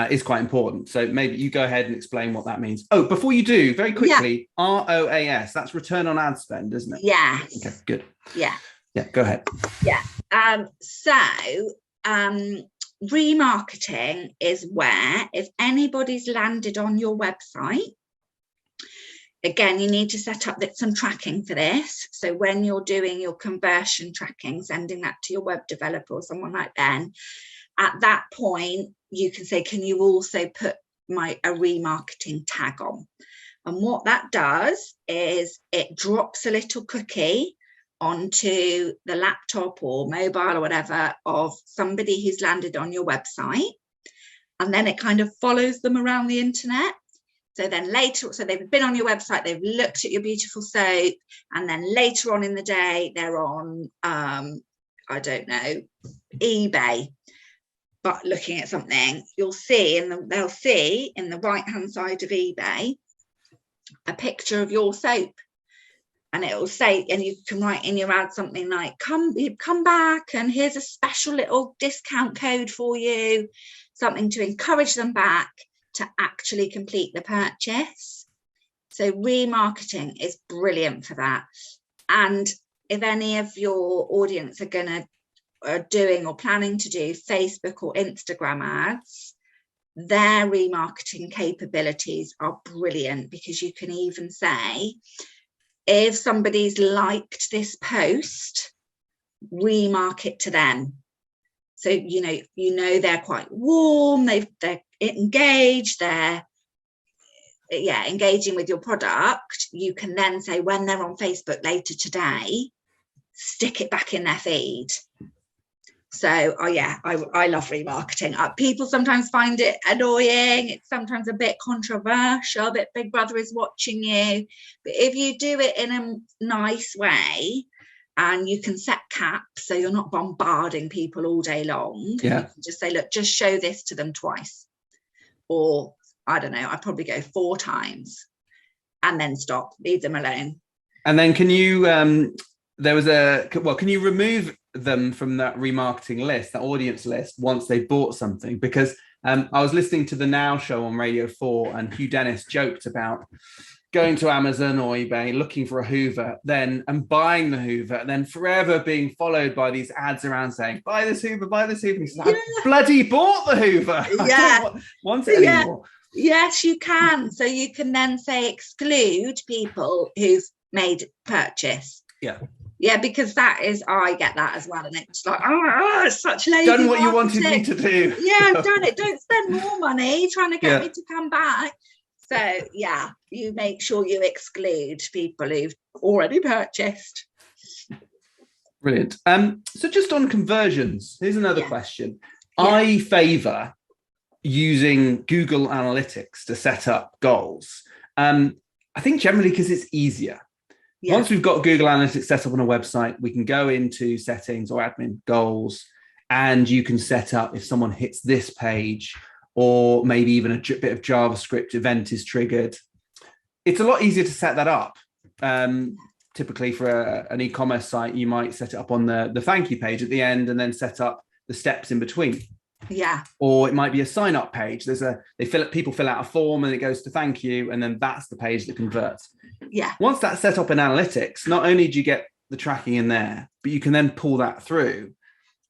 is quite important. So maybe you go ahead and explain what that means. Oh, before you do, very quickly, ROAS, that's return on ad spend, isn't it? Yes. Okay, good. Yeah. Yeah, go ahead. Yeah. Remarketing is where if anybody's landed on your website, again, you need to set up some tracking for this. So when you're doing your conversion tracking, sending that to your web developer or someone like Ben, at that point, you can say, can you also put a remarketing tag on? And what that does is it drops a little cookie onto the laptop or mobile or whatever of somebody who's landed on your website. And then it kind of follows them around the internet. So then later, so they've been on your website, they've looked at your beautiful soap, and then later on in the day, they're on, I don't know, eBay, but looking at something, you'll see, they'll see in the right-hand side of eBay, a picture of your soap. And it will say, and you can write in your ad something like, come back, and here's a special little discount code for you, something to encourage them back to actually complete the purchase. So remarketing is brilliant for that. And if any of your audience are doing or planning to do Facebook or Instagram ads, their remarketing capabilities are brilliant, because you can even say, if somebody's liked this post, remarket to them. So you know they're quite warm, they're engaged, they're engaging with your product. You can then say, when they're on Facebook later today, stick it back in their feed. So I love remarketing. People sometimes find it annoying, it's sometimes a bit controversial, that Big Brother is watching you, but if you do it in a nice way, and you can set caps, so you're not bombarding people all day long, you can just say, look, just show this to them twice, or I don't know, I'd probably go 4 times, and then stop, leave them alone. And then can you can you remove them from that remarketing list, that audience list, once they've bought something? Because I was listening to the Now show on Radio 4, and Hugh Dennis joked about going to Amazon or eBay, looking for a Hoover, and buying the Hoover, and then forever being followed by these ads around saying, buy this Hoover, buy this Hoover. He said, I bloody bought the Hoover. I don't want it anymore. Yes, you can. So you can then say, exclude people who've made purchase. Yeah, because I get that as well. And it's like, it's such lazy done what marketing. You wanted me to do. Yeah, I've done it. Don't spend more money trying to get me to come back. So yeah, you make sure you exclude people who've already purchased. Brilliant. So just on conversions, here's another question. Yeah. I favour using Google Analytics to set up goals. I think generally because it's easier. Yeah. Once we've got Google Analytics set up on a website, we can go into settings or admin goals, and you can set up if someone hits this page, or maybe even a bit of JavaScript event is triggered. It's a lot easier to set that up. Typically for an e-commerce site, you might set it up on the thank you page at the end, and then set up the steps in between. Yeah. Or it might be a sign up page. People fill out a form, and it goes to thank you, and then that's the page that converts. Yeah. Once that's set up in analytics, not only do you get the tracking in there, but you can then pull that through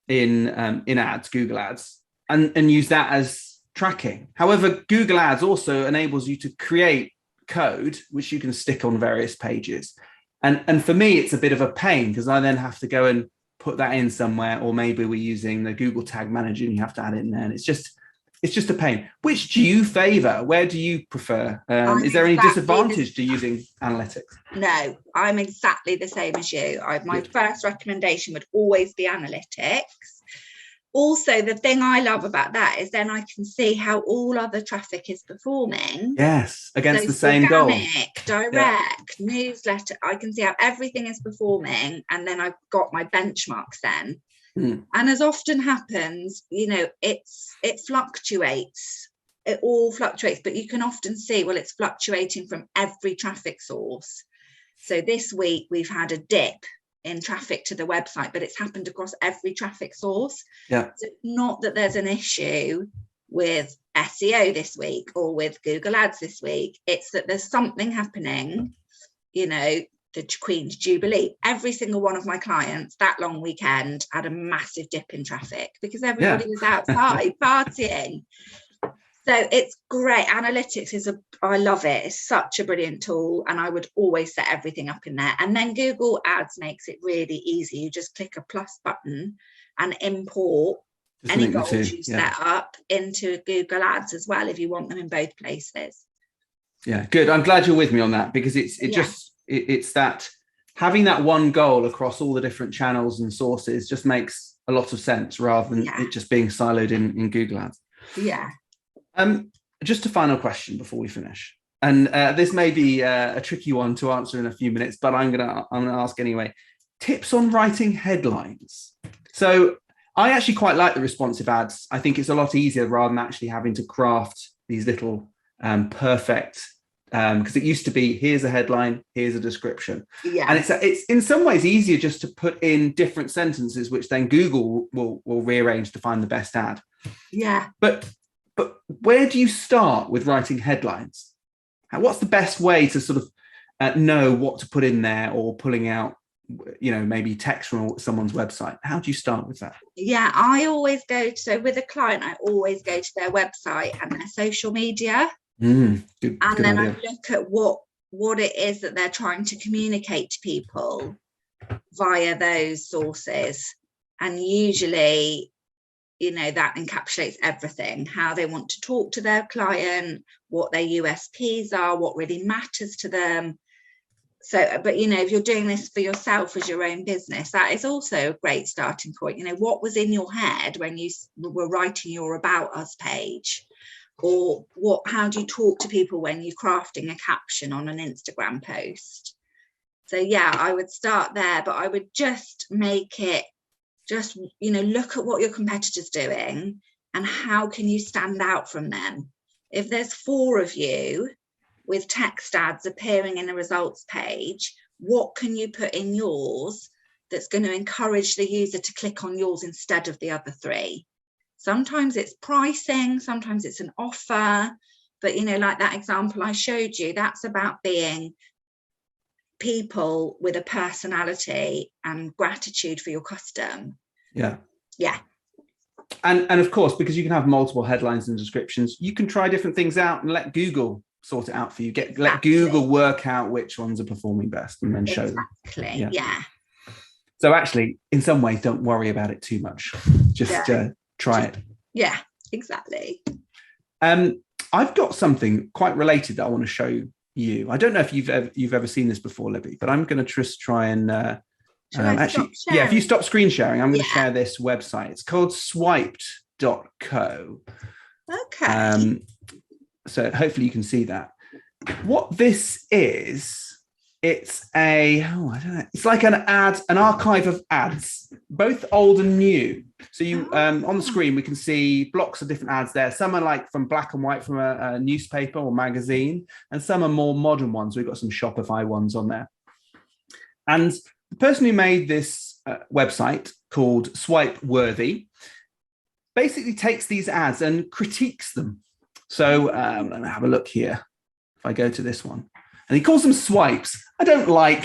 in ads, Google Ads, and use that as tracking. However, Google Ads also enables you to create code which you can stick on various pages. And for me, it's a bit of a pain, because I then have to go and put that in somewhere, or maybe we're using the Google Tag Manager and you have to add it in there, and it's just a pain. Which do you favor? Where do you prefer? Is there any disadvantage to using analytics? No, I'm exactly the same as you. My first recommendation would always be analytics. Also, the thing I love about that is then I can see how all other traffic is performing. Yes, against the same goal. Direct, newsletter. I can see how everything is performing, and then I've got my benchmarks then. And as often happens, it fluctuates. It all fluctuates, but you can often see, well, it's fluctuating from every traffic source. So this week we've had a dip in traffic to the website, but it's happened across every traffic source. Yeah. So not that there's an issue with SEO this week or with Google Ads this week. It's that there's something happening, the Queen's Jubilee. Every single one of my clients that long weekend had a massive dip in traffic because everybody was outside partying. So it's great. Analytics I love it. It's such a brilliant tool, and I would always set everything up in there. And then Google Ads makes it really easy. You just click a plus button and import any goals you set up into Google Ads as well, if you want them in both places. Yeah, good. I'm glad you're with me on that, because it's that having that one goal across all the different channels and sources just makes a lot of sense, rather than it just being siloed in Google Ads. Yeah. Just a final question before we finish. and this may be a tricky one to answer in a few minutes, but I'm gonna ask anyway. Tips on writing headlines. So I actually quite like the responsive ads. I think it's a lot easier rather than actually having to craft these little perfect, because it used to be, here's a headline, here's a description. Yeah. And it's in some ways easier just to put in different sentences, which then Google will rearrange to find the best ad. Yeah. But where do you start with writing headlines? What's the best way to sort of know what to put in there, or pulling out, maybe text from someone's website? How do you start with that? Yeah, I always so with a client, I always go to their website and their social media. Good then idea. I look at what it is that they're trying to communicate to people via those sources. And usually, that encapsulates everything, how they want to talk to their client, what their USPs are, what really matters to them. So, but if you're doing this for yourself as your own business, that is also a great starting point. What was in your head when you were writing your About Us page, or how do you talk to people when you're crafting a caption on an Instagram post? So yeah, I would start there, but I would just make it look at what your competitor's doing and how can you stand out from them. If there's 4 of you with text ads appearing in a results page, what can you put in yours that's going to encourage the user to click on yours instead of the other 3? Sometimes it's pricing, sometimes it's an offer, but like that example I showed you, that's about being people with a personality and gratitude for your custom. Yeah. And of course, because you can have multiple headlines and descriptions, you can try different things out and let Google sort it out for you. Let Google work out which ones are performing best and then show them. Exactly. Yeah. So actually, in some ways, don't worry about it too much. Just try it. Yeah, exactly. I've got something quite related that I want to show you. I don't know if you've ever seen this before, Libby, but I'm going to just try and if you stop screen sharing, I'm going to share this website. It's called swiped.co. Okay. So hopefully you can see that. What this is, it's I don't know. It's like an archive of ads, both old and new. So you on the screen, we can see blocks of different ads there. Some are like from black and white from a newspaper or magazine, and some are more modern ones. We've got some Shopify ones on there. And the person who made this website, called Swipe Worthy, basically takes these ads and critiques them. So let me have a look here. If I go to this one, and he calls them swipes. I don't like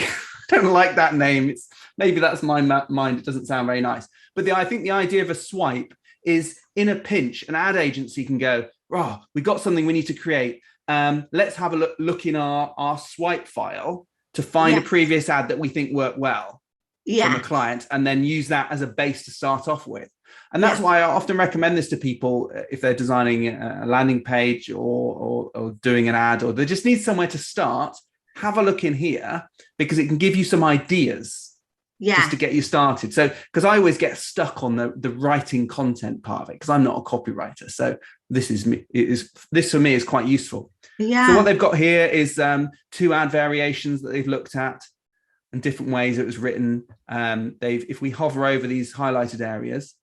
that name. Maybe that's my mind. It doesn't sound very nice. But I think the idea of a swipe is, in a pinch, an ad agency can go, "Oh, we got something we need to create. Let's have a look in our swipe file to find a previous ad that we think worked well from a client, and then use that as a base to start off with." And that's why I often recommend this to people if they're designing a landing page or doing an ad, or they just need somewhere to start. Have a look in here, because it can give you some ideas just to get you started. So, because I always get stuck on the writing content part of it, because I'm not a copywriter. So this for me is quite useful. Yeah. So what they've got here is 2 ad variations that they've looked at and different ways it was written. If we hover over these highlighted areas,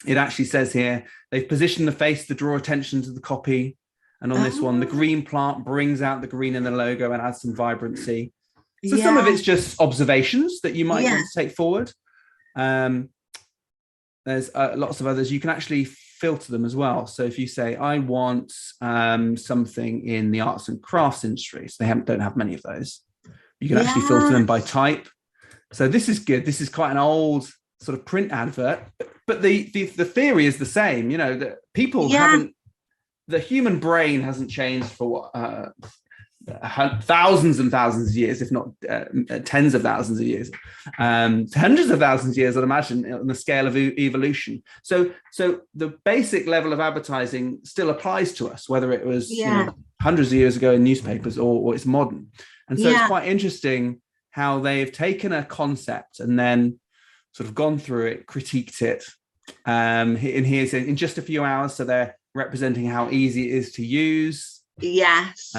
it actually says here, they've positioned the face to draw attention to the copy. And on this one, the green plant brings out the green in the logo and adds some vibrancy. So some of it's just observations that you might want to take forward. There's lots of others. You can actually filter them as well. So if you say, I want something in the arts and crafts industry, so they don't have many of those. You can actually filter them by type. So this is good. This is quite an old sort of print advert, but the theory is the same. That people haven't, the human brain hasn't changed for thousands and thousands of years, if not tens of thousands of years, hundreds of thousands of years, I'd imagine, on the scale of evolution. So the basic level of advertising still applies to us, whether it was hundreds of years ago in newspapers or it's modern. And so it's quite interesting how they've taken a concept and then sort of gone through it, critiqued it, and here's in just a few hours. So they're representing how easy it is to use. Yes.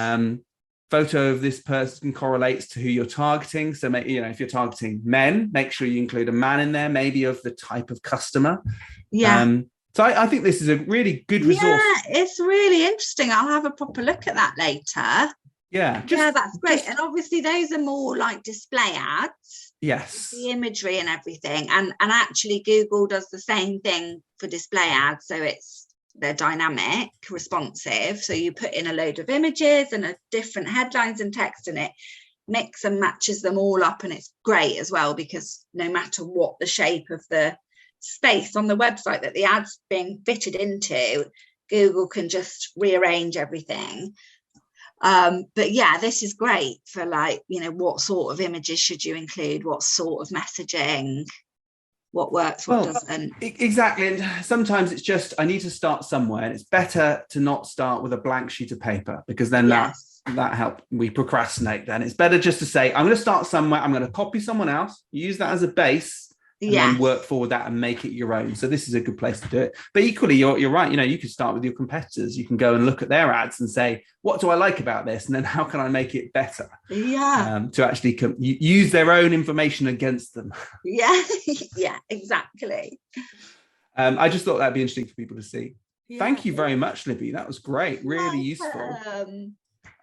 photo of this person correlates to who you're targeting. So, if you're targeting men, make sure you include a man in there, maybe of the type of customer. Yeah. So I think this is a really good resource. Yeah, it's really interesting. I'll have a proper look at that later. Yeah. That's great. And obviously those are more like display ads. Yes. The imagery and everything. And actually Google does the same thing for display ads. So they're dynamic, responsive. So you put in a load of images and different headlines and text, and it mix and matches them all up. And it's great as well, because no matter what the shape of the space on the website that the ad's being fitted into, Google can just rearrange everything. But yeah, this is great for what sort of images should you include, what sort of messaging, what works, what doesn't. Exactly. And sometimes it's just, I need to start somewhere, and it's better to not start with a blank sheet of paper, because then that helps. We procrastinate. Then it's better just to say, I'm going to start somewhere, I'm going to copy someone else, use that as a base, and then work forward that and make it your own. So this is a good place to do it. But equally, you're right. You can start with your competitors. You can go and look at their ads and say, what do I like about this? And then how can I make it better? Yeah. To actually use their own information against them. Yeah. Yeah, exactly. I just thought that'd be interesting for people to see. Yeah. Thank you very much, Libby. That was great. Really useful.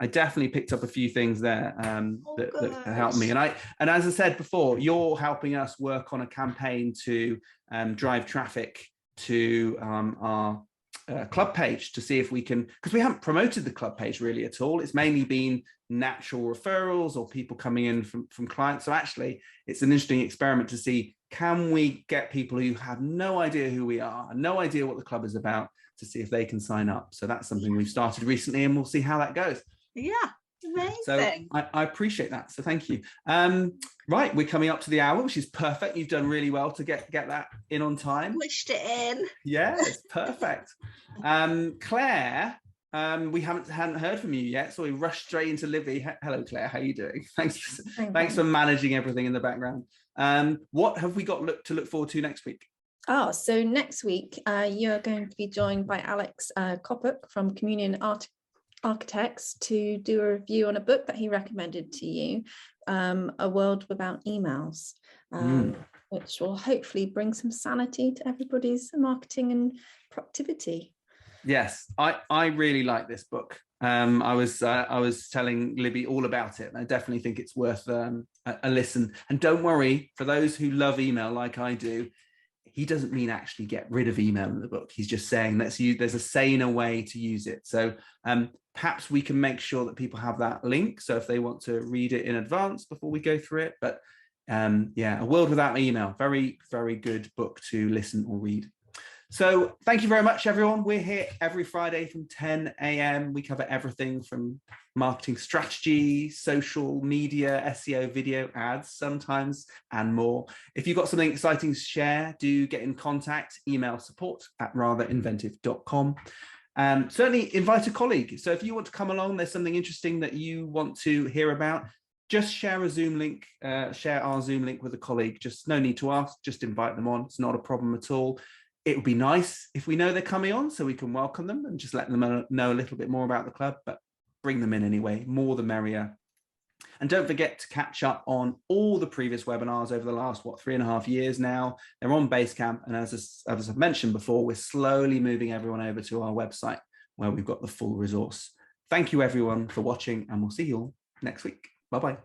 I definitely picked up a few things there that helped me. And as I said before, you're helping us work on a campaign to drive traffic to our club page, to see if we can, because we haven't promoted the club page really at all. It's mainly been natural referrals or people coming in from clients. So actually, it's an interesting experiment to see, can we get people who have no idea who we are, no idea what the club is about, to see if they can sign up. So that's something we've started recently, and we'll see how that goes. Yeah, amazing. So I appreciate that. So thank you. Right, we're coming up to the hour, which is perfect. You've done really well to get that in on time. Pushed it in. Yeah, it's perfect. Claire, we hadn't heard from you yet, so we rushed straight into Libby. Hello, Claire. How are you doing? Thanks for managing everything in the background. What have we got to look forward to next week? So next week, you're going to be joined by Alex Koppuk from Communion Architects to do a review on a book that he recommended to you, A World Without Emails, which will hopefully bring some sanity to everybody's marketing and productivity. Yes, I really like this book. I was telling Libby all about it, and I definitely think it's worth a listen. And don't worry, for those who love email like I do, he doesn't mean actually get rid of email in the book. He's just saying there's a saner way to use it. So perhaps we can make sure that people have that link, so if they want to read it in advance before we go through it. But A World Without Email, very, very good book to listen or read. So thank you very much, everyone. We're here every Friday from 10 a.m. We cover everything from marketing strategy, social media, SEO, video, ads, sometimes, and more. If you've got something exciting to share, do get in contact. Email support@ratherinventive.com. Certainly invite a colleague. So if you want to come along, there's something interesting that you want to hear about, just share a Zoom link, share our Zoom link with a colleague. Just no need to ask, just invite them on. It's not a problem at all. It would be nice if we know they're coming on, so we can welcome them and just let them know a little bit more about the club, but bring them in anyway, more the merrier. And don't forget to catch up on all the previous webinars over the last, 3.5 years now. They're on Basecamp. And as I've mentioned before, we're slowly moving everyone over to our website where we've got the full resource. Thank you, everyone, for watching, and we'll see you all next week. Bye-bye.